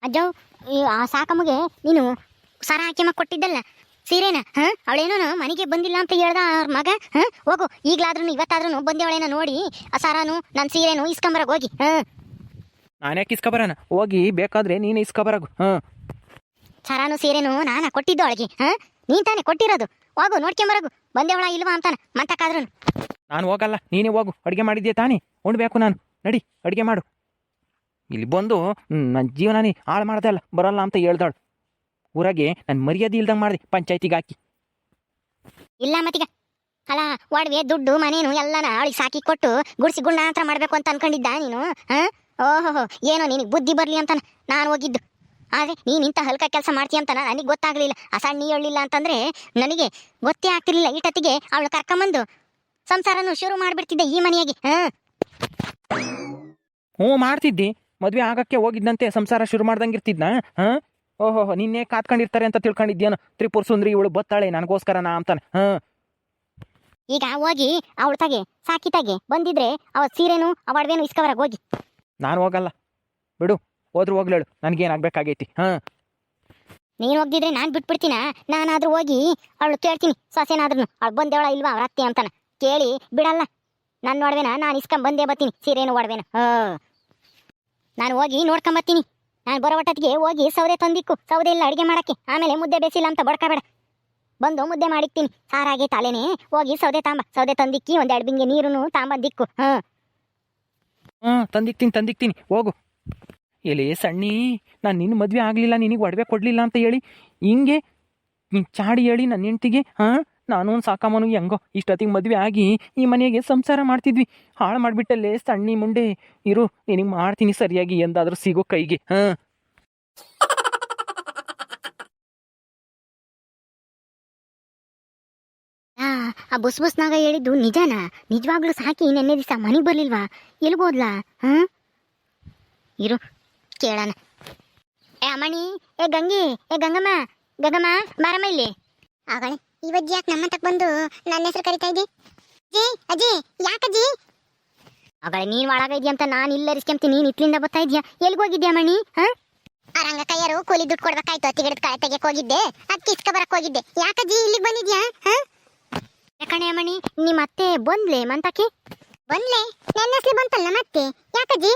ಅಜ್ಜವ್ ಆ ಸಾಕಮ್ಮಗೆ ನೀನು ಸರ ಹಾಕಿಮ ಕೊಟ್ಟಿದ್ದಲ್ಲ ಸೀರೆನ ಅವಳೇನೋ ಮನೆಗೆ ಬಂದಿಲ್ಲ ಅಂತ ಹೇಳ್ದ ಅವ್ರ ಮಗ. ಹೋಗು ಈಗ್ಲಾದ್ರೂ ಇವತ್ತಾದ್ರೂ ಬಂದೇವಳೇನ ನೋಡಿ ಆ ಸರಾನು ನನ್ನ ಸೀರೆನು ಇಸ್ಕೊಂಬರಗ್ ಹೋಗಿ. ನಾನ್ಯಾಕೆ ಇಸ್ಕೊಬರೋಣ, ಹೋಗಿ ಬೇಕಾದ್ರೆ ನೀನು ಇಸ್ಕೊಬರಗು. ಸರಾನು ಸೀರೆನು ನಾನಾ ಕೊಟ್ಟಿದ್ದು ಅವಳಿಗೆ. ನೀನ್ ತಾನೇ ಕೊಟ್ಟಿರೋದು. ಹೋಗು ನೋಡ್ಕೊಂಬರಗು ಬಂದೇವಳ ಇಲ್ವಾ ಅಂತಾನ ಮಂತಕ್ಕಾದ್ರೂ. ನಾನು ಹೋಗಲ್ಲ, ನೀನೇ ಹೋಗು. ಅಡುಗೆ ಮಾಡಿದ್ದೆ ತಾನೇ, ಉಣ್ಬೇಕು ನಾನು. ನಡಿ ಅಡುಗೆ ಮಾಡು. ಇಲ್ಲಿ ಬಂದು ನನ್ನ ಜೀವನನೇ ಹಾಳು ಮಾಡ್ದೆ ಅಲ್ಲ, ಬರಲ್ಲ ಅಂತ ಹೇಳ್ದಾಳು. ಊರಾಗೆ ನನ್ನ ಮರ್ಯಾದೆ ಇಲ್ದಂಗೆ ಮಾಡಿದೆ ಪಂಚಾಯತಿಗೆ ಹಾಕಿ. ಇಲ್ಲ ಮತ್ತೀಗ ಅಲ್ಲ ಒಡವೆ ದುಡ್ಡು ಮನೇನು ಎಲ್ಲನ ಅವಳಿಗೆ ಸಾಕಿ ಕೊಟ್ಟು ಗುಡ್ಸಿ ಗುಂಡಾಂತರ ಮಾಡ್ಬೇಕು ಅಂತ ಅನ್ಕೊಂಡಿದ್ದ ನೀನು. ಓಹೋ ಏನೋ ನಿನಗೆ ಬುದ್ಧಿ ಬರಲಿ ಅಂತ ನಾನು ಹೋಗಿದ್ದು. ಆದರೆ ನೀನು ಇಂಥ ಹಲ್ಕ ಕೆಲಸ ಮಾಡ್ತೀಯ ಅಂತ ನನಗೆ ಗೊತ್ತಾಗಲಿಲ್ಲ. ಆ ಸಣ್ಣ ಹೇಳಿಲ್ಲ ಅಂತಂದರೆ ನನಗೆ ಗೊತ್ತೇ ಆಗ್ತಿರ್ಲಿಲ್ಲ. ಈಟತ್ತಿಗೆ ಅವಳು ಕರ್ಕೊಂಬಂದು ಸಂಸಾರನು ಶುರು ಮಾಡಿಬಿಡ್ತಿದ್ದೆ ಈ ಮನೆಯಾಗಿ. ಹ್ಞೂ ಮಾಡ್ತಿದ್ದಿ. ಮದುವೆ ಆಗಕ್ಕೆ ಹೋಗಿದ್ದಂತೆ ಸಂಸಾರ ಶುರು ಮಾಡ್ದಂಗೆ ಇರ್ತಿದ್ನಾ? ಓಹೋ ನಿನ್ನೆ ಕಾತ್ಕೊಂಡಿರ್ತಾರೆ ಅಂತ ತಿಳ್ಕೊಂಡಿದ್ಯೇನು? ತ್ರಿಪುರ ಸುಂದ್ರಿ ಇವಳು ಬತ್ತಾಳೆ ನನಗೋಸ್ಕರನಾ ಅಂತಾನೆ. ಈಗ ಹೋಗಿ ಅವಳು ತಗೆ ಸಾಕಿತಾಗೆ ಬಂದಿದ್ರೆ ಅವತ್ತು ಸೀರೆನು ಅವಡ್ವೇನು ಇಸ್ಕವರಾಗ ಹೋಗಿ. ನಾನು ಹೋಗಲ್ಲ ಬಿಡು, ಹೋದ್ರೂ ಹೋಗ್ಲೇಳು, ನನಗೇನಾಗಬೇಕಾಗೈತಿ. ನೀನು ಹೋಗ್ದಿದ್ರೆ ನಾನು ಬಿಟ್ಬಿಡ್ತೀನ. ನಾನಾದ್ರೂ ಹೋಗಿ ಅವಳು ಕೇಳ್ತೀನಿ ಸೊಸೆನಾದ್ರೂ ಅವಳು ಬಂದೇವಳ ಇಲ್ವಾ ಅವ್ರ ಅತ್ತೆ ಅಂತಾನ ಕೇಳಿ ಬಿಡಲ್ಲ. ನನ್ನ ಒಡವೆನ ನಾನು ಇಸ್ಕೊಂಬಂದೇ ಬರ್ತೀನಿ, ಸೀರೆನು ಒಡವೆನ. ನಾನು ಹೋಗಿ ನೋಡ್ಕೊಂಬರ್ತೀನಿ. ನಾನು ಬರೋ ಒಟ್ಟತ್ತಿಗೆ ಹೋಗಿ ಸೌದೆ ತಂದಿಕ್ಕು. ಸೌದೆ ಇಲ್ಲ ಅಡುಗೆ ಮಾಡೋಕ್ಕೆ, ಆಮೇಲೆ ಮುದ್ದೆ ಬೇಸಿಲ್ಲ ಅಂತ ಬಡ್ಕೋಬೇಡ. ಬಂದು ಮುದ್ದೆ ಮಾಡಿಕ್ತೀನಿ. ಸಾರಾಗೆ ತಾಲೇನೆ ಹೋಗಿ ಸೌದೆ ಸೌದೆ ತಂದಿಕ್ಕಿ ಒಂದೆರಡು ಬಿಂಗೆ ನೀರು ತಾಂಬಂದಿಕ್ಕು. ತಂದಿಕ್ತೀನಿ ಹೋಗು. ಎಲೆ ಸಣ್ಣಿ, ನಾನು ನಿನ್ನ ಮದುವೆ ಆಗಲಿಲ್ಲ, ನಿನಗೆ ಒಡವೆ ಕೊಡಲಿಲ್ಲ ಅಂತ ಹೇಳಿ ಹಿಂಗೆ ಚಾಡಿ ಹೇಳಿ ನನ್ನ ಹೆಂಡ್ತಿಗೆ. ನಾನು ಸಾಕಮ್ಮನು ಹೆಂಗೋ ಇಷ್ಟೊತ್ತಿಗೆ ಮದುವೆ ಆಗಿ ಈ ಮನೆಗೆ ಸಂಸಾರ ಮಾಡ್ತಿದ್ವಿ. ಹಾಳು ಮಾಡಿಬಿಟ್ಟಲ್ಲೇ ಸಣ್ಣಿ ಮುಂಡೆ. ಇರು ನಿನಗೆ ಮಾಡ್ತೀನಿ ಸರಿಯಾಗಿ ಎಂದಾದರೂ ಸಿಗೋ ಕೈಗೆ. ಆ ಬುಸ್ನಾಗ ಹೇಳಿದ್ದು ನಿಜನಾ? ನಿಜವಾಗ್ಲೂ ಸಾಕಿ ನೆನ್ನೆ ದಿವಸ ಮನೆಗೆ ಬರ್ಲಿಲ್ವಾ? ಎಲ್ಗೋದ್ಲಾ? ಇರು ಕೇಳೋಣ. ಏ ಅಮ್ಮಣಿ, ಏ ಗಂಗಿ, ಏ ಗಂಗಮ್ಮ, ಗಂಗಮ್ಮ ಬಾರಮ್ಮ ಇಲ್ಲಿ. ಆಗಳೇ ಇವಜ್ಜಿ ಯಾಕೆ ನಮ್ಮ ತಕ್ಕ ಬಂದು ನನ್ನ ಹೆಸರು ಕರಿತಾ ಇದ್ದಿ? ಅಜ್ಜಿ ಯಾಕಜ್ಜಿ? ಆಗಳೇ ನೀನ್ ಒಳಗ ಇದೆಯಾ ಅಂತ ನಾನು ಇಲ್ಲರಿಸ್ಕೊಂತೀನಿ, ನೀನ್ ಇಟ್ಲಿಂದ ಬರ್ತಾ ಇದೆಯಾ? ಎಲ್ಗೋಗಿದ್ಯಾ ಮಣಿ? ಆ ರಂಗ ಕೈಯರು ಕೂಲಿ ದುಡ್ಡು ಕೊಡ್ಬೇಕಾಯ್ತು, ಅತ್ತಿಗಿಡದ ಕಾಯಿ ತೆಗೆಕ್ ಹೋಗಿದ್ದೆ, ಅದಕ್ಕೆ ಇಸ್ಕ ಬರಕ್ ಹೋಗಿದ್ದೆ. ಯಾಕಜ್ಜಿ ಇಲ್ಲಿಗೆ ಬಂದಿದ್ಯಾ? ಯಾಕಣೆ ಅಮ್ಮಣಿ ನಿಮ್ಮ ಅತ್ತೆ ಬಂದ್ಲೆ ಮಂತಕ್ಕೆ? ಬಂದ್ಲೆ ನೆನ್ನೆಸ್ಲೆ ಬಂತಲ್ಲ ಮತ್ತೆ ಯಾಕಜ್ಜಿ?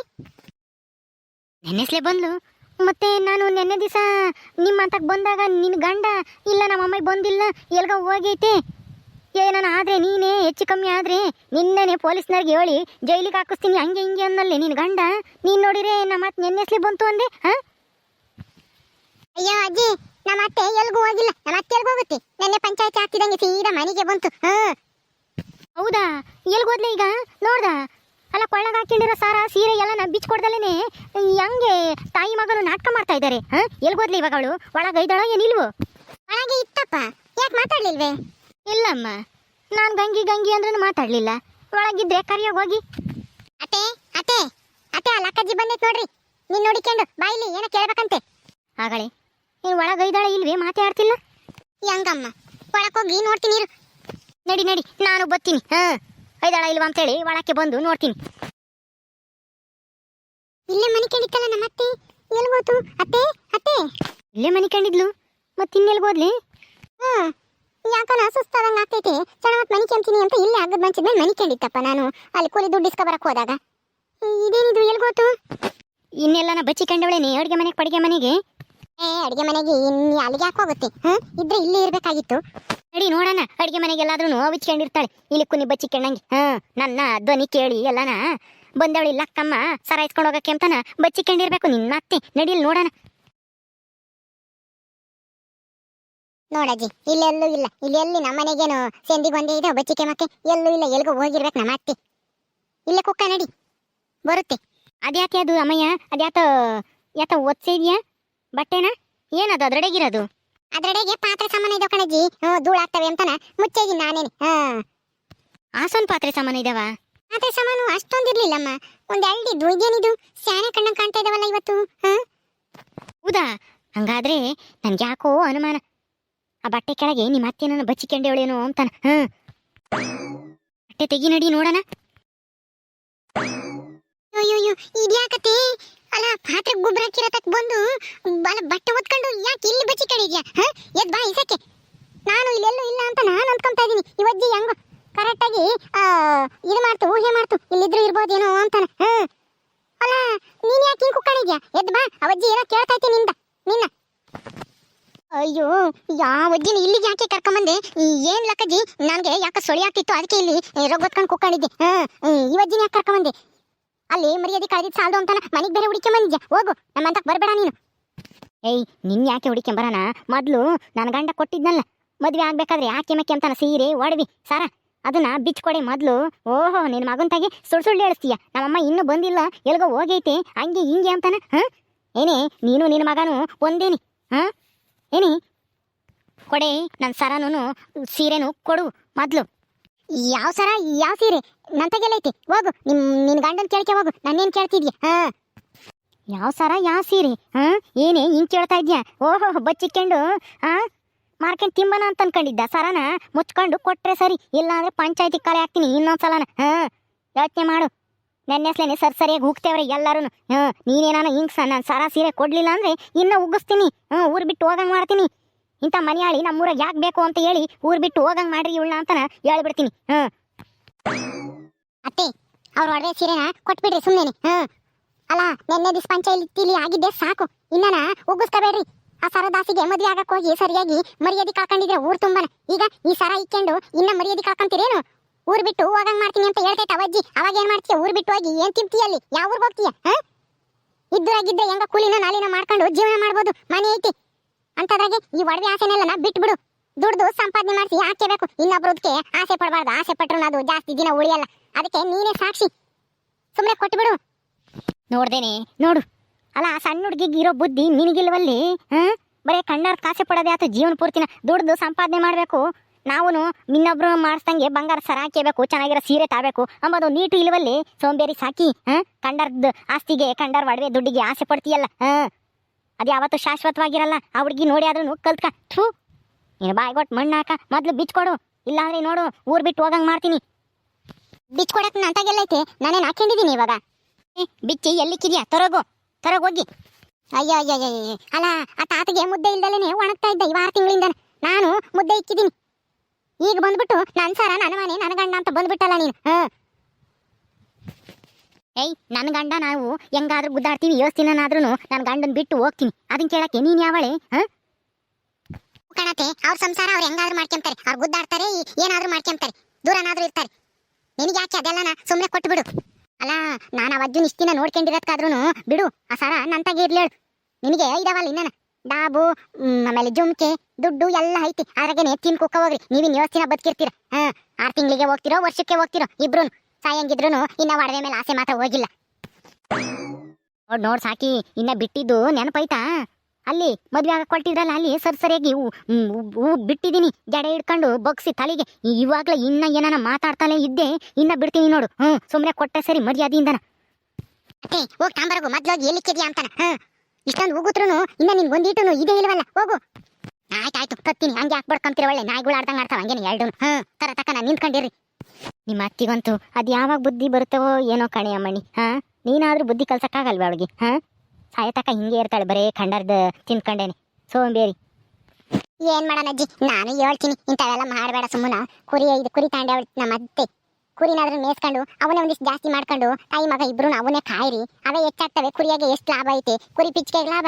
ನೆನ್ನೆಸ್ಲೆ ಬಂದ್ಲು. ಮತ್ತೆ ನಾನು ನೆನ್ನೆ ದಿವಸ ನಿಮ್ಮ ಅಂತಕ್ಕೆ ಬಂದಾಗ ನಿನ್ನ ಗಂಡ ಇಲ್ಲ ನಮ್ಮ ಅಮ್ಮಗೆ ಬಂದಿಲ್ಲ, ಎಲ್ಗ ಹೋಗೈತೆ ಏನಾನ ಆದ್ರೆ ನೀನೇ ಹೆಚ್ಚು ಕಮ್ಮಿ ಆದ್ರೆ ನಿನ್ನೆನೆ ಪೊಲೀಸ್ನವ್ರಿಗೆ ಹೇಳಿ ಜೈಲಿಗೆ ಹಾಕಿಸ್ತೀನಿ ಹಂಗೆ ಹಿಂಗೆ ಅನ್ನಲ್ಲೇ ನಿನ್ನ ಗಂಡ. ನೀನು ನೋಡಿರೆ ನಮ್ಮ ಅತ್ತೆ ನೆನ್ನೆಸ್ಲೆ ಬಂತು ಅಂದೆ. ಅಯ್ಯೋ ಅಜ್ಜಿ, ನಮ್ಮ ಅತ್ತೆ ಎಲ್ಗೂ ಹೋಗಿಲ್ಲ, ನಮ್ಮ ಅತ್ತೆ ಎಲ್ಗೂ ಹೋಗುತ್ತೆ. ನೆನ್ನೆ ಪಂಚಾಯತಿ ಆಗ್ತಿದಂಗೆ ಸೀದಾ ಮನೆಗೆ ಬಂತು. ಹೌದಾ? ಎಲ್ಗೋದ್ಲೆ ಈಗ ನೋಡ್ದ? ಅಲ್ಲ ಕೊಳ್ಳಗ ಹಾಕೊಂಡಿರೋ ಸಾರ ಸೀರೆ ಎಲ್ಲ ಬಿಚ್ಕೊಡ್ದಲೇನೆ ಹೆಂಗೆ ತಾಯಿ ಮಗನು ನಾಟಕ ಮಾಡ್ತಾ ಇದ್ದಾರೆ. ಎಲ್ಗೋದ್ಲೆ ಇವಾಗ ಅವಳು? ಒಳಗೈದಳೋ ಏನಿಲ್ವೋ? ಒಳಗೆ ಇತ್ತಪ್ಪ, ಯಾಕೆ ಮಾತಾಡ್ಲಿಲ್ವೇ? ಇಲ್ಲಮ್ಮ, ನಾನು ಗಂಗಿ ಗಂಗಿ ಅಂದ್ರೂ ಮಾತಾಡ್ಲಿಲ್ಲ. ಒಳಗಿದ್ರೆ ಕರಿಯೋಗ ಹೋಗಿ. ಅತ್ತೆ ಅತ್ತೆ ಅತ್ತೆ, ಅಲ್ಲ ಅಕ್ಕಜ್ಜಿ ಬಂದೈತೆ ನೋಡ್ರಿ, ನೀನ್ ನೋಡಿಕೊಂಡು ಬಾಯಿಲಿ ಏನೋ ಕೇಳ್ಬೇಕಂತೆ. ಆಗಳೆ ನೀನು ಒಳಗೈದಾಳ ಇಲ್ವೇ? ಮಾತಾಡ್ತಿಲ್ಲ ಹೆಂಗಮ್ಮ? ಒಳಕೋಗಿ ನೋಡ್ತೀನಿ ಇರು. ನಡಿ ನಡಿ ನಾನು ಬರ್ತೀನಿ. ಐದಾಳ ಇಲ್ವಾ ಅಂತೇಳಿ ಒಳಕ್ಕೆ ಬಂದು ನೋಡ್ತೀನಿ. ಇಲ್ಲೇ ಮನೆ ಕಂಡಿತ್ತಲ್ಲ ನಮ್ಮ ಅತ್ತೆ, ಎಲ್ಗೋತು? ಅತ್ತೆ ಅತ್ತೆ ಇಲ್ಲೇ ಮನೆ ಕಂಡಿದ್ಲು, ಮತ್ತಿನ್ನೆಲ್ಗೋದ್ಲಿ? ಯಾಕನ ಸುಸ್ತಾದಂಗೆ ಆಗ್ತೈತೆ, ಚೆನ್ನಾಗಿ ಮನೆ ಕೆಂತೀನಿ ಅಂತ ಇಲ್ಲೇ ಆಗದ್ ಮಂಚಿದ್ಮೇಲೆ ಮನೆ ಕಂಡಿತ್ತಪ್ಪ ನಾನು. ಅಲ್ಲಿ ಕೂಲಿ ದುಡ್ಡು ಇಸ್ಕೊ ಬರಕ್ ಹೋದಾಗ. ಇದೇನಿದು ಎಲ್ಗೋತು? ಇನ್ನೆಲ್ಲನ ಬಚ್ಚಿ ಕಂಡವಳೇನೆ ಅಡುಗೆ ಮನೆಗೆ ಪಡಿಗೆ ಮನೆಗೆ. ಅಡುಗೆ ಮನೆಗೆ ಇನ್ನು ಅಲ್ಲಿಗೆ ಯಾಕೆ ಹೋಗುತ್ತೆ? ಇದ್ರೆ ಇಲ್ಲೇ ಇರ್ಬೇಕಾಗಿತ್ತು. ನಡಿ ನೋಡೋಣ, ಅಡುಗೆ ಮನೆಗೆಲ್ಲಾದ್ರೂ ಹಚ್ಕೊಂಡಿರ್ತಾಳೆ ಇಲ್ಲಿ ಕುನಿ ಬಚ್ಚಿಕೊಂಡಂಗೆ. ನನ್ನ ಧ್ವನಿ ಕೇಳಿ ಎಲ್ಲನ ಬಂದವಳಿ ಲಕ್ಕಮ್ಮ ಸರ ಇಸ್ಕೊಂಡು ಹೋಗಕ್ಕೆ ಅಂತಾನ ಬಚ್ಚಿಕೊಂಡಿರ್ಬೇಕು ನಿನ್ನ ಅತ್ತೆ. ನಡಿಯಲ್ಲಿ ನೋಡೋಣ. ನೋಡಜ್ಜಿ ಇಲ್ಲೆಲ್ಲೂ ಇಲ್ಲ, ಇಲ್ಲೆಲ್ಲಿ ನಮ್ಮ ಮನೆಗೇನು ಸೆಂದಿಗೆ ಒಂದೇ ಇದೆ ಬಚ್ಚಿಕೆ, ಮತ್ತೆ ಎಲ್ಲೂ ಇಲ್ಲ, ಎಲ್ಗೂ ಹೋಗಿರ್ಬೇಕು ನಮ್ಮ ಅತ್ತೆ. ಇಲ್ಲೇ ಕುಕ್ಕ ನಡಿ ಬರುತ್ತೆ. ಅದ್ಯಾಕೆ ಅದು ಅಮ್ಮಯ್ಯ? ಯಾತ ಒತ್ಸೆ ಇದೆಯಾ ಬಟ್ಟೆನಾ? ಏನದು ಅದ್ರಡೆಗಿರೋದು? ಅದ್ರಡೆಗೆ ಪಾತ್ರೆ ಸಾಮಾನು ಇದಾವ ಕಣಜ್ಜಿ, ಧೂಳಾಗ್ತವೆ ಅಂತಾನ ಮುಚ್ಚೇಗಿ ನಾನೇನೆ. ಆಸನ್ ಪಾತ್ರೆ ಸಾಮಾನು ಇದಾವ? ಪಾತ್ರೆ ಸಾಮಾನು ಅಷ್ಟೊಂದಿರ್ಲಿಲ್ಲಮ್ಮ, ಒಂದ್ ಎರಡಿದ್ದು. ಇದೇನಿದು ಸ್ಯಾನೆ ಕಣ್ಣಂಗೆ ಕಾಣ್ತಾ ಇದಾವಲ್ಲ ಇವತ್ತು? ಹೌದಾ? ಹಂಗಾದ್ರೆ ನನ್ಗೆ ಯಾಕೋ ಅನುಮಾನ, ಆ ಬಟ್ಟೆ ಕೆಳಗೆ ನಿಮ್ಮ ಅತ್ತೆ ನನ್ನ ಬಚ್ಚಿಕೊಂಡೇವಳೇನೋ ಅಂತಾನ. ಬಟ್ಟೆ ತೆಗಿ ನಡಿ ನೋಡೋಣ. ಅಯ್ಯೋ ಇದ್ಯಾಕತ್ತೆ ಅಲ್ಲ ಪಾತ್ರೆ ಗೊಬ್ಬರ ಹಾಕಿರತಕ್ ಬಂದು ಬಟ್ಟೆ ಒತ್ಕೊಂಡು ಯಾಕೆ ಇಲ್ಲಿ ಬಚ್ಚಿ ಕಡಿದ್ಯಾ ಎದ್ ಬಾ ಇಸಕ್ಕೆ. ನಾನು ಇಲ್ಲೆಲ್ಲೂ ಇಲ್ಲ ಅಂತ ನಾನು ಅಂದ್ಕೊಂತಾ ಇದೀನಿ. ಇವಜ್ಜಿ ಹೆಂಗೋ ಕರೆಕ್ಟ್ ಆಗಿ ಇದು ಮಾಡ್ತು, ಊಹೆ ಮಾಡ್ತು, ಇಲ್ಲಿದ್ರು ಇರ್ಬೋದೇನೋ ಅಂತಾನೆ. ಅಲ್ಲ ನೀನ್ ಯಾಕೆ ಹಿಂಗ್ ಕುಕ್ಕಣಿದ್ಯಾ? ಎದ್ ಬಾ, ಅವಜ್ಜಿ ಏನೋ ಕೇಳ್ತೈತಿ ನಿನ್ನ. ಅಯ್ಯೋ ಯಾವ ಅಜ್ಜಿನ ಇಲ್ಲಿಗೆ ಯಾಕೆ ಕರ್ಕೊಂಬಂದೆ? ಏನ್ ಲಕ್ಕಜ್ಜಿ, ನನ್ಗೆ ಯಾಕೆ ಸೊಳಿ ಆಗ್ತಿತ್ತು, ಅದಕ್ಕೆ ಇಲ್ಲಿ ರೊಗ್ಗೊತ್ಕೊಂಡು ಕುಕ್ಕಣಿದ್ದೆ. ಇವಜ್ಜಿನ ಯಾಕೆ ಕರ್ಕೊಂಬಂದೆ? ಅಲ್ಲಿ ಮರ್ಯಾದೆ ಕಳೆದಿದ್ದು ಸಾಲದು ಅಂತಾನ ಮನೆಗೆ ಬೇರೆ ಹುಡುಕೊಂಬಂದಿದ್ಯಾ? ಹೋಗು, ನಮ್ಮಂತಕ್ ಬರ್ಬೇಡ ನೀನು. ಏಯ್ ನಿನ್ ಯಾಕೆ ಹುಡುಕೊಂಬರೋಣ? ಮೊದ್ಲು ನನ್ನ ಗಂಡ ಕೊಟ್ಟಿದ್ನಲ್ಲ ಮದ್ವೆ ಆಗ್ಬೇಕಾದ್ರೆ ಯಾಕೆ ಮೇಕೆ ಅಂತಾನ ಸೀರೆ ಒಡವಿ ಸಾರ, ಅದನ್ನ ಬಿಚ್ಕೊಡೆ ಮೊದ್ಲು. ಓಹೋ, ನಿನ್ ಮಗನ್ ತಾಗಿ ಸುಳ್ಳು ಹೇಳಿಸ್ತೀಯ. ನಮ್ಮಮ್ಮ ಇನ್ನೂ ಬಂದಿಲ್ಲ, ಎಲ್ಗೋ ಹೋಗೈತೆ, ಹಂಗೆ ಹಿಂಗೆ ಅಂತಾನ. ಏನೇ ನೀನು ನಿನ್ನ ಮಗನು ಒಂದೇನಿ? ಏನಿ ಕೊಡೆ ನನ್ನ ಸರನು ಸೀರೆನು ಕೊಡು ಮೊದ್ಲು. ಯಾವ ಸರ ಯಾವ ಸೀರೆ ನನ್ ತಗೆಲ್ಲೈತಿ? ಹೋಗು, ನಿನ್ ಗಂಡನ್ ಕೇಳ್ಕೆ ಹೋಗು, ನನ್ನೇನ್ ಕೇಳ್ತಿದ್ಯಾ? ಯಾವ ಸರ ಯಾವ ಸೀರೆ? ಏನೇ ಹಿಂಗ್ ಕೇಳ್ತಾ ಇದ್ಯಾ? ಓಹೋ, ಬಚ್ಚಿಕೊಂಡು ಮಾರ್ಕೆಟ್ ತಿಂಬನ ಅಂತ ಅನ್ಕೊಂಡಿದ್ದ. ಸರನ ಮುಚ್ಕೊಂಡು ಕೊಟ್ರೆ ಸರಿ, ಇಲ್ಲಾಂದ್ರೆ ಪಂಚಾಯತಿ ಕಲೆ ಹಾಕ್ತೀನಿ ಇನ್ನೊಂದ್ಸಲನ. ಯೋಚನೆ ಮಾಡು. ನೆನ್ನೆಸ್ಲೇನೆ ಸರಿಯಾಗಿ ಹೋಗ್ತೇವ್ರೆ ಎಲ್ಲರೂ. ನೀನೇನಾನ ಹಿಂಗ್ ನಾನು ಸರ ಸೀರೆ ಕೊಡ್ಲಿಲ್ಲ ಅಂದ್ರೆ ಇನ್ನ ಉಗ್ಗಿಸ್ತೀನಿ, ಊರ್ ಬಿಟ್ಟು ಹೋಗಂಗ್ ಮಾಡ್ತೀನಿ. ಇಂಥ ಮನೆಯಾಳಿ ನಮ್ಮೂರಾಗ ಯಾಕೆ ಬೇಕು ಅಂತ ಹೇಳಿ ಊರ್ ಬಿಟ್ಟು ಹೋಗಂಗ್ ಮಾಡ್ರಿ ಇವಳನ್ನ ಅಂತಾನ ಹೇಳ್ಬಿಡ್ತೀನಿ. ಅತ್ತೆ, ಅವ್ರ ಒಡವೆ ಸೀರೆನ ಕೊಟ್ಬಿಡ್ರಿ ಸುಮ್ಮನೆ. ಅಲ್ಲ ನೆನ್ನೆ ದಿಸ್ ಪಂಚಾಯತಿಲಿ ಆಗಿದ್ದೆ ಸಾಕು, ಇನ್ನನ ಉಗ್ಗಿಸ್ಕೋಬೇಡ್ರಿ. ಆ ಸರದಾಸಿಗೆ ಮದ್ವೆ ಆಗಕ್ ಹೋಗಿ ಸರಿಯಾಗಿ ಮರ್ಯಾದೆ ಕಳ್ಕೊಂಡಿದ್ರೆ ಊರ್ ತುಂಬನ. ಈಗ ಈ ಸರ ಇಕ್ಕೊಂಡು ಇನ್ನ ಮರ್ಯಾದೆ ಕಳ್ಕೊಂತೀರೇನು? ಊರ್ ಬಿಟ್ಟು ಹೋಗಂಗ್ ಮಾಡ್ತೀನಿ ಅಂತ ಹೇಳ್ತೈತೆ ಅವಜ್ಜಿ. ಅವಾಗ ಏನ್ ಮಾಡ್ತೀಯ? ಊರ್ ಬಿಟ್ಟು ಹೋಗಿ ಏನ್ ತಿಂತೀಯ? ಅಲ್ಲಿ ಯಾವ ಊರ್ಗ್ ಹೋಗ್ತೀಯ? ಇದ್ರಾಗಿದ್ದೆ ಹೆಂಗ ಕೂಲಿನ ನಾಲಿನ ಮಾಡ್ಕೊಂಡು ಜೀವನ ಮಾಡ್ಬೋದು, ಮನೆ ಐತಿ ಅಂತದ್ರಾಗೆ ಈ ಒಡವೆ ಆಸೆನೆಲ್ಲ ಬಿಟ್ಬಿಡು. ದುಡ್ದು ಸಂಪಾದನೆ ಮಾಡಿಸಿ ಯಾಕೆ ಬೇಕು? ಇನ್ನೊಬ್ರದಕ್ಕೆ ಆಸೆ ಪಡಬಾರ್ದು. ಆಸೆ ಪಟ್ರು ಅದು ಜಾಸ್ತಿ ದಿನ ಉಳಿಯಲ್ಲ. ಅದಕ್ಕೆ ನೀನೇ ಸಾಕ್ಷಿ, ಸುಮ್ಮನೆ ಕೊಟ್ಬಿಡು. ನೋಡ್ದೇನೆ ನೋಡು. ಅಲ್ಲ ಆ ಸಣ್ಣ ಹುಡುಗಿಗೆ ಇರೋ ಬುದ್ಧಿ ನಿನಗಿಲ್ವಲ್ಲಿ? ಬರೇ ಕಣ್ಣಾರ್ ಕಾಸೆ ಪಡೋದೇ ಆತ ಜೀವನ ಪೂರ್ತಿನ ದುಡ್ದು ಸಂಪಾದನೆ ಮಾಡ್ಬೇಕು. ನಾವು ಇನ್ನೊಬ್ರು ಮಾಡಿಸ್ದಂಗೆ ಬಂಗಾರ ಸರ ಹಾಕಬೇಕು, ಚೆನ್ನಾಗಿರೋ ಸೀರೆ ತಾಬೇಕು ಅಂಬೋದು ನೀಟು ಇಲ್ವಲ್ಲಿ? ಸೋಂಬೇರಿ ಸಾಕಿ ಕಂಡರ್ದ ಆಸ್ತಿಗೆ ಕಂಡರ್ ಒಡವೆ ದುಡ್ಡಿಗೆ ಆಸೆ ಪಡ್ತೀಯಲ್ಲ. ಅದು ಯಾವತ್ತೂ ಶಾಶ್ವತವಾಗಿರಲ್ಲ. ಆ ಹುಡುಗಿ ನೋಡಿ ಆದ್ರೂ ಕಲ್ತ್ಕ. ಥೂ, ನೀನು ಬಾಯ್ಗೊಟ್ಟು ಮಣ್ಣಾಕ ಮೊದ್ಲು ಬಿಚ್ಕೊಡು, ಇಲ್ಲಾಂದ್ರೆ ನೋಡು ಊರ್ ಬಿಟ್ಟು ಹೋಗಂಗ್ ಮಾಡ್ತೀನಿ. ಬಿಚ್ಕೊಡಕ್ ನಂತಾಗೆಲ್ಲೈತೆ, ನಾನೇನು ಹಾಕೊಂಡಿದ್ದೀನಿ ಇವಾಗ. ಬಿಚ್ಚಿ ಎಲ್ಲಿಕ್ಕಿದ್ಯಾ? ತರಗೋಗಿ. ಅಯ್ಯೋ ಅಯ್ಯೋ ಅಯ್ಯೋ, ಅಲ್ಲ ಆ ತಾತಗೆ ಮುದ್ದೆ ಇಲ್ದಲೇನೆ ಒಣಗ್ತಾ ಇದ್ದ 6 ತಿಂಗಳಿಂದ. ನಾನು ಮುದ್ದೆ ಇಕ್ಕಿದ್ದೀನಿ. ಈಗ ಬಂದ್ಬಿಟ್ಟು ನನ್ನ ಸರ ನನ್ನ ಮನೆ ನನ್ನ ಗಂಡ ಅಂತ ಬಂದ್ಬಿಟ್ಟಲ್ಲ ನೀನು. ಏಯ್ ನನ್ನ ಗಂಡ ನಾವು ಹೆಂಗಾದ್ರೂ ಗುದ್ದಾಡ್ತೀವಿ, ಯೋಸ್ತಿನಾದ್ರೂ ನನ್ನ ಗಂಡನ್ ಬಿಟ್ಟು ಹೋಗ್ತೀನಿ. ಅದನ್ನ ಕೇಳಕ್ಕೆ ನೀನ್ ಯಾವಳೆ? ಕಣತೆ, ಅವ್ರ ಸಂಸಾರ ಅವ್ರು ಹೆಂಗಾದ್ರೂ ಮಾಡ್ಕೊಂತಾರೆ, ಅವ್ರು ಗುದ್ದಾಡ್ತಾರೆ, ಏನಾದ್ರೂ ಮಾಡ್ಕೊಂತಾರೆ, ದೂರನಾದ್ರೂ ಇರ್ತಾರೆ. ನಿನಗೆ ಯಾಕೆ ಅದೆಲ್ಲನ ಸುಮ್ಮನೆ ಕೊಟ್ಬಿಡು. ಅಲ್ಲ ನಾನು ಅವಜ್ಜು ನಿಷ್ಠಿನ ನೋಡ್ಕೊಂಡಿರೋದ್ಕಾದ್ರೂ ಬಿಡು. ಆ ಸರ ನಂತಾಗೆ ಇರ್ಲೇಳು. ನಿನಗೆ ಇದಾವಲ್ಲ ಇನ್ನನ ಡಾಬು, ಆಮೇಲೆ ಜುಮ್ಕೆ, ದುಡ್ಡು ಎಲ್ಲ ಐತಿ. ಅದ್ರಾಗೇನೆ ತಿನ್ ಕುಕ್ಕ ಹೋಗ್ರಿ. ನೀವಿನ್ ಯೋಸ್ತಿನ ಬದುಕಿರ್ತೀರ. 6 ತಿಂಗಳಿಗೆ ಹೋಗ್ತಿರೋ, ವರ್ಷಕ್ಕೆ ಹೋಗ್ತಿರೋ, ಇಬ್ರು ಸಾಯಂಗಿದ್ರು ಇನ್ನ ಒಡವೆ ಮೇಲೆ ಆಸೆ ಮಾತ್ರ ಹೋಗಿಲ್ಲ. ನೋಡ್ ಸಾಕಿ, ಇನ್ನ ಬಿಟ್ಟಿದ್ದು ನೆನಪೈತಾ? ಅಲ್ಲಿ ಮದ್ವೆ ಆಗ ಕೊಟ್ಟಿದ್ರಲ್ಲ, ಅಲ್ಲಿ ಸರಿಯಾಗಿ ಬಿಟ್ಟಿದ್ದೀನಿ. ಜಡೆ ಹಿಡ್ಕೊಂಡು ಬಗ್ಸಿ ತಲೆಗೆ. ಇವಾಗ್ಲೇ ಇನ್ನ ಏನಾನ ಮಾತಾಡ್ತಾನೆ ಇದ್ದೆ, ಇನ್ನ ಬಿಡ್ತೀನಿ ನೋಡು. ಸುಮ್ನೆ ಕೊಟ್ಟೆ ಸರಿ ಮರ್ಯಾದೆಯಿಂದನ. ಅತ್ತೆ ಹೋಗ್ ತಾಂಬರಗು, ಮೊದ್ಲೋಗಿ ಎಲ್ಲಿಕ್ಕಿದ್ಯಾ ಅಂತಾನ. ಇಷ್ಟೊಂದು ಹೋಗುತ್ರು ಇನ್ನ ನಿನ್ ಒಂದಿಟ್ಟು ಇದೇ ಇಲ್ವಲ್ಲ, ಹೋಗು. ಆಯ್ತಾಯ್ತು ತತ್ತೀನಿ. ಹಂಗೆ ಯಾಕೆ ಬಡ್ಕೊಂತೀರ? ಒಳ್ಳೆ ನಾಯಿಗಳು ಆಡ್ದಂಗೆ ಆಡ್ತಾವ ಹಂಗೇನೆ ಎರಡು. ತರ ತಕ್ಕ ನಾನು ನಿಂತ್ಕೊಂಡಿರಿ. ನಿಮ್ಮ ಅತ್ತಿಗಂತೂ ಅದು ಯಾವಾಗ ಬುದ್ಧಿ ಬರುತ್ತವೋ ಏನೋ ಕಣೆ ಅಮ್ಮಣ್ಣಿ. ನೀನಾದ್ರೂ ಬುದ್ಧಿ ಕಲ್ಸಕ್ಕಾಗಲ್ವ ಅವಳಿಗೆ? ಸಾಯತಕ್ಕ ಹಿಂಗೆ ಇರ್ತಾಳೆ, ಬರೇ ಖಂಡರ್ದ ತಿನ್ಕೊಂಡೇನೆ ಸೋಂಬೇರಿ. ಏನ್ ಮಾಡೋಣ ಅಜ್ಜಿ, ನಾನು ಹೇಳ್ತೀನಿ ಇಂಥವೆಲ್ಲ ಮಾಡಬೇಡ ಸುಮ್ಮನ. ಕುರಿ ತಾಂಡೆ ಅವಳು ನಮ್ಮ ಅತ್ತೆ. ಕುರಿನಾದ್ರೂ ಮೇಯಿಸ್ಕೊಂಡು ಅವನೇ ಒಂದಿಷ್ಟು ಜಾಸ್ತಿ ಮಾಡ್ಕೊಂಡು ತಾಯಿ ಮಗ ಇಬ್ರು ಅವನೇ ಕಾಯಿರಿ. ಅವೇ ಹೆಚ್ಚಾಗ್ತವೆ. ಕುರಿಯಾಗೆ ಎಷ್ಟು ಲಾಭ ಐತೆ? ಕುರಿ ಪಿಚ್ಕೆಗೆ ಲಾಭ.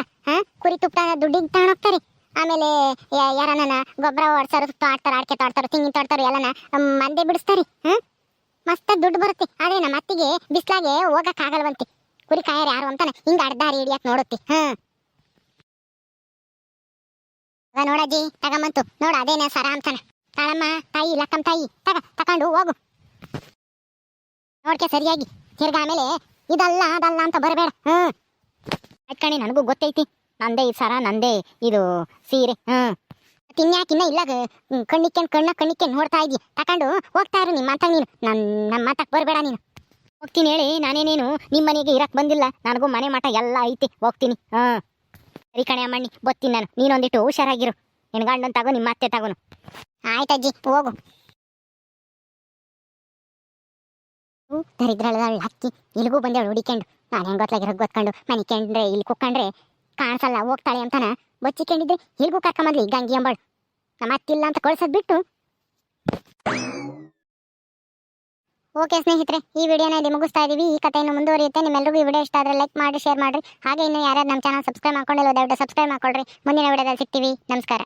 ಕುರಿ ತುಪ್ಪ ದುಡ್ಡಿಗೆ ತಗೊಂಡೋಗ್ತಾರೆ. ಆಮೇಲೆ ಯಾರನ್ನ ಗೊಬ್ಬರ ಹೊಡ್ಸಾರು, ಆಡ್ತಾರ, ಅಡಿಕೆ ತಾಡ್ತಾರೋ, ತೆಂಗಿನ ತಾಡ್ತಾರೋ ಎಲ್ಲನ ಮಂದೆ ಬಿಡಿಸ್ತಾರೆ. ಮಸ್ತ್ ದುಡ್ಡು ಬರುತ್ತೆ. ಆದ್ರೆ ನಮ್ಮ ಅತ್ತಿಗೆ ಬಿಸ್ಲಾಗೆ ಹೋಗಕ್ ಆಗಲ್ವಂತೆ. ಕುರಿ ಕಾಯರ್ ಯಾರು ಅಂತಾನೆ ಹಿಂಗ ಅಡ್ದಾರಿ ಹಿಡಿಯಕ್ ನೋಡುತ್ತೆ. ನೋಡಜ್ಜಿ ತಗಮಂತು ನೋಡ, ಅದೇನ ಸರ ಅಂತಾನ. ತಾಳಮ್ಮ ತಾಯಿ, ಲಕ್ಕಮ್ಮ ತಾಯಿ, ತಕೊಂಡು ಹೋಗು. ನೋಡ್ಕೆ ಸರಿಯಾಗಿ ತಿರ್ಗ ಆಮೇಲೆ ಇದಲ್ಲ ಅದಲ್ಲ ಅಂತ ಬರಬೇಡ. ಅಟ್ಕಣಿ, ನನಗೂ ಗೊತ್ತೈತಿ. ನಂದೇ ಈ ಸರ, ನಂದೇ ಇದು ಸೀರೆ. ತಿನ್ಯಾಕಿನ್ನ ಇಲ್ಲ ಕಣ್ಣಿಕ್ಕೆ ನೋಡ್ತಾ ಇದ್ದಿ. ತಕೊಂಡು ಹೋಗ್ತಾ ಇರು ನಿಮ್ಮ ಅಂತ. ನೀನು ನಮ್ಮ ಮಾತಕ್ಕೆ ಬರಬೇಡ ನೀನು. ಹೋಗ್ತೀನಿ ಹೇಳಿ ನಾನೇನೇನು ನಿಮ್ಮ ಮನೆಗೆ ಇರಕ್ ಬಂದಿಲ್ಲ. ನನಗೂ ಮನೆ ಮಠ ಎಲ್ಲ ಐತಿ, ಹೋಗ್ತೀನಿ. ಸರಿ ಕಣೆ ಅಮ್ಮಣ್ಣಿ, ಬತ್ತೀನಿ ನಾನು. ನೀನೊಂದಿಟ್ಟು ಹುಷಾರಾಗಿರು. ನಿನ್ ಗಂಡನ್ ತಗೋ, ನಿಮ್ಮ ಅತ್ತೆ ತಗೋನು. ಆಯ್ತಜ್ಜಿ ಹೋಗು. ದರಿದ್ರಳ ಹಕ್ಕಿ ಇಲ್ಲಿಗೂ ಬಂದೇಳು ಹುಡಿಕೊಂಡು ನಾನು ಹೆಂಗ್ ಗೊತ್ತಾಗಿರೋ ಗೊತ್ಕೊಂಡು ಮನಿಕೊಂಡ್ರೆ ಇಲ್ಲಿ ಕುಕ್ಕಂಡ್ರೆ ಕಾಣಿಸಲ್ಲ ಹೋಗ್ತಾಳೆ ಅಂತಾನ ಬಚ್ಚಿಕೊಂಡಿದ್ರೆ ಇಲ್ಲಿಗೂ ಕರ್ಕೊಂಬದ್ಲಿ ಗಂಗಿ ಅಂಬಳು ನಮ್ಮ ಅತ್ತಿಲ್ಲ ಅಂತ ಕಳ್ಸೋದ್ ಬಿಟ್ಟು. ಓಕೆ ಸ್ನೇಹಿತರೆ, ಈ ವಿಡಿಯೋನ ಇಲ್ಲಿ ಮುಗಿಸ್ತಾ ಇದೀವಿ. ಈ ಕಥೆಯನ್ನು ಮುಂದುವರಿಯುತ್ತೆ. ನಿಮ್ಮೆಲ್ಲರಿಗೂ ಈ ವಿಡಿಯೋ ಇಷ್ಟ ಆದರೆ ಲೈಕ್ ಮಾಡಿ, ಶೇರ್ ಮಾಡಿರಿ. ಹಾಗೆ ಇನ್ನು ಯಾರ್ಯಾರು ನಮ್ಮ ಚಾನಲ್ ಸಬ್ಸ್ಕ್ರೈಬ್ ಮಾಡ್ಕೊಂಡಿಲ್ಲ ದಯವಿಟ್ಟು ಸಬ್ಸ್ಕ್ರೈಬ್ ಮಾಡ್ಕೊಳ್ರಿ. ಮುಂದಿನ ವಿಡಿಯೋದಲ್ಲಿ ಸಿಗ್ತೀವಿ. ನಮಸ್ಕಾರ.